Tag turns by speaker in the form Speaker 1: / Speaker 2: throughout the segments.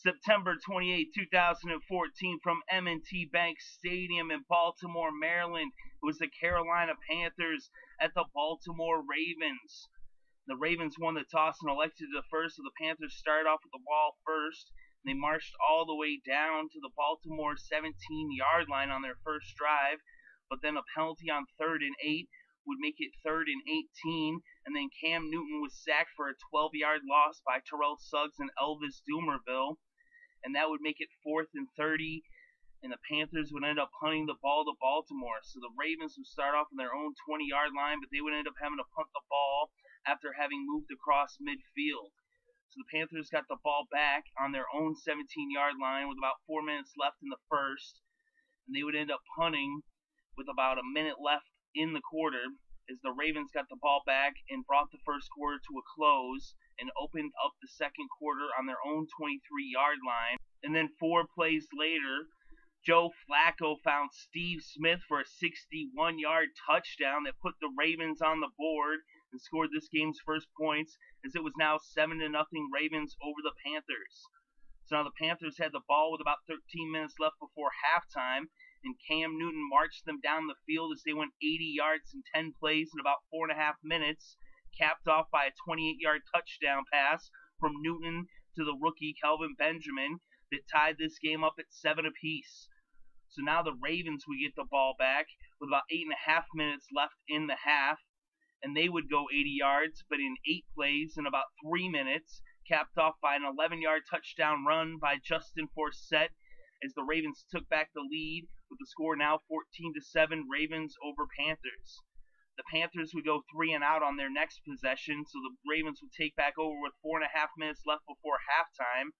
Speaker 1: September 28, 2014, from M&T Bank Stadium in Baltimore, Maryland. It was the Carolina Panthers at the Baltimore Ravens. The Ravens won the toss and elected to first, so the Panthers started off with the ball first. They marched all the way down to the Baltimore 17-yard line on their first drive, but then a penalty on 3rd and 8 would make it 3rd and 18, and then Cam Newton was sacked for a 12-yard loss by Terrell Suggs and Elvis Dumervil, and that would make it 4th and 30, and the Panthers would end up punting the ball to Baltimore. So the Ravens would start off on their own 20-yard line, but they would end up having to punt the ball after having moved across midfield. So the Panthers got the ball back on their own 17-yard line with about 4 minutes left in the first, and they would end up punting with about a minute left in the quarter as the Ravens got the ball back and brought the first quarter to a close and opened up the second quarter on their own 23-yard line. And then 4 plays later, Joe Flacco found Steve Smith for a 61-yard touchdown that put the Ravens on the board and scored this game's first points, as it was now 7-0 Ravens over the Panthers. So now the Panthers had the ball with about 13 minutes left before halftime, and Cam Newton marched them down the field as they went 80 yards in 10 plays in about 4.5 minutes, capped off by a 28-yard touchdown pass from Newton to the rookie Kelvin Benjamin that tied this game up at 7 apiece. So now the Ravens would get the ball back with about 8.5 minutes left in the half, and they would go 80 yards, but in 8 plays in about 3 minutes, capped off by an 11-yard touchdown run by Justin Forsett as the Ravens took back the lead, with the score now 14-7 Ravens over Panthers. The Panthers would go 3 and out on their next possession, so the Ravens would take back over with 4.5 minutes left before halftime,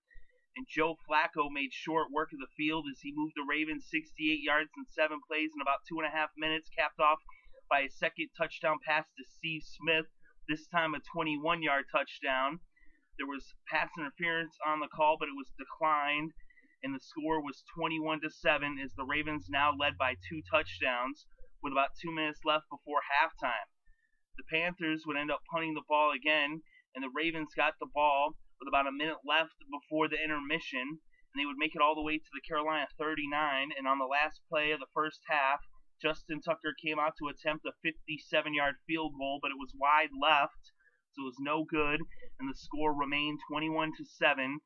Speaker 1: and Joe Flacco made short work of the field as he moved the Ravens 68 yards in 7 plays in about 2.5 minutes, capped off by a second touchdown pass to Steve Smith, this time a 21-yard touchdown. There was pass interference on the call, but it was declined, and the score was 21-7 as the Ravens now led by 2 touchdowns with about 2 minutes left before halftime. The Panthers would end up punting the ball again, and the Ravens got the ball with about a minute left before the intermission, and they would make it all the way to the Carolina 39, and on the last play of the first half, Justin Tucker came out to attempt a 57-yard field goal, but it was wide left, so it was no good, and the score remained 21-7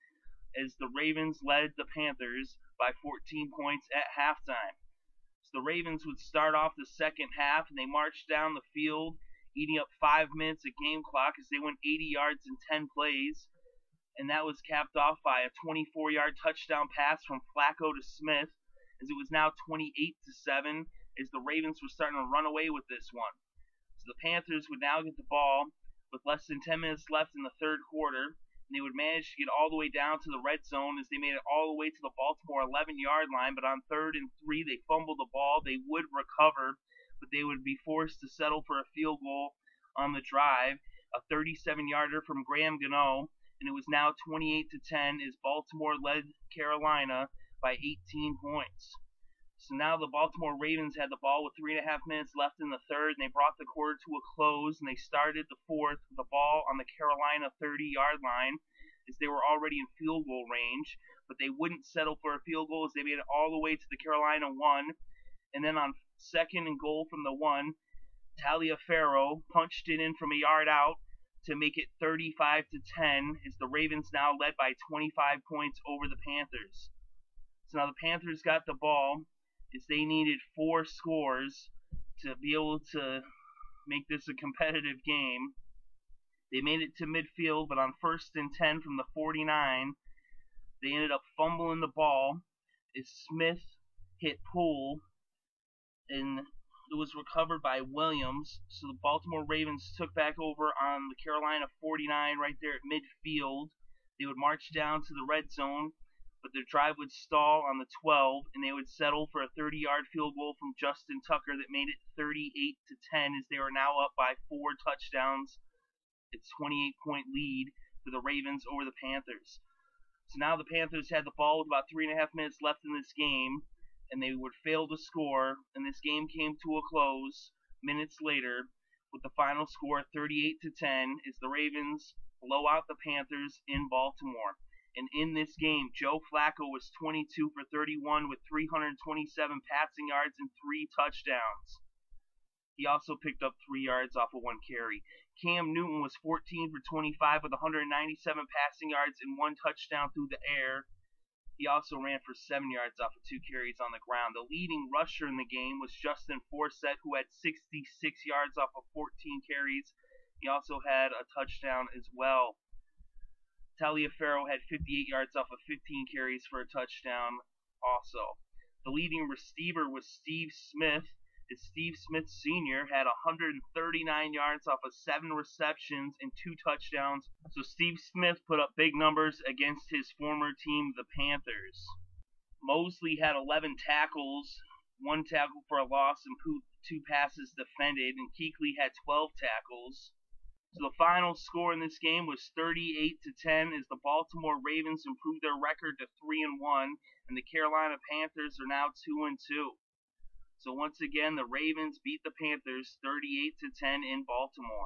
Speaker 1: as the Ravens led the Panthers by 14 points at halftime. So the Ravens would start off the second half, and they marched down the field, eating up 5 minutes of game clock as they went 80 yards in 10 plays, and that was capped off by a 24-yard touchdown pass from Flacco to Smith, as it was now 28-7 as the Ravens were starting to run away with this one. So the Panthers would now get the ball with less than 10 minutes left in the third quarter, and they would manage to get all the way down to the red zone as they made it all the way to the Baltimore 11-yard line, but on 3rd and 3, they fumbled the ball. They would recover, but they would be forced to settle for a field goal on the drive, a 37-yarder from Gano, and it was now 28-10 as Baltimore led Carolina by 18 points. So now the Baltimore Ravens had the ball with 3.5 minutes left in the third, and they brought the quarter to a close, and they started the fourth with the ball on the Carolina 30-yard line as they were already in field goal range, but they wouldn't settle for a field goal as they made it all the way to the Carolina 1, and then on 2nd and goal from the 1, Taliaferro punched it in from a yard out to make it 35-10 as the Ravens now led by 25 points over the Panthers. So now the Panthers got the ball as they needed 4 scores to be able to make this a competitive game. They made it to midfield, but on 1st and 10 from the 49, they ended up fumbling the ball as Smith hit Poole, and it was recovered by Williams. So the Baltimore Ravens took back over on the Carolina 49 right there at midfield. They would march down to the red zone, but their drive would stall on the 12, and they would settle for a 30-yard field goal from Justin Tucker that made it 38-10 as they were now up by 4 touchdowns. It's 28-point lead for the Ravens over the Panthers. So now the Panthers had the ball with about 3.5 minutes left in this game, and they would fail to score, and this game came to a close minutes later with the final score 38-10 as the Ravens blow out the Panthers in Baltimore. And in this game, Joe Flacco was 22 for 31 with 327 passing yards and 3 touchdowns. He also picked up 3 yards off of 1 carry. Cam Newton was 14 for 25 with 197 passing yards and 1 touchdown through the air. He also ran for 7 yards off of 2 carries on the ground. The leading rusher in the game was Justin Forsett, who had 66 yards off of 14 carries. He also had a touchdown as well. Taliaferro had 58 yards off of 15 carries for a touchdown also. The leading receiver was Steve Smith. Steve Smith Sr. had 139 yards off of 7 receptions and 2 touchdowns. So Steve Smith put up big numbers against his former team, the Panthers. Mosley had 11 tackles, 1 tackle for a loss, and 2 passes defended, and Kuechly had 12 tackles. So the final score in this game was 38-10 as the Baltimore Ravens improved their record to 3-1, and the Carolina Panthers are now 2-2. So once again, the Ravens beat the Panthers 38-10 in Baltimore.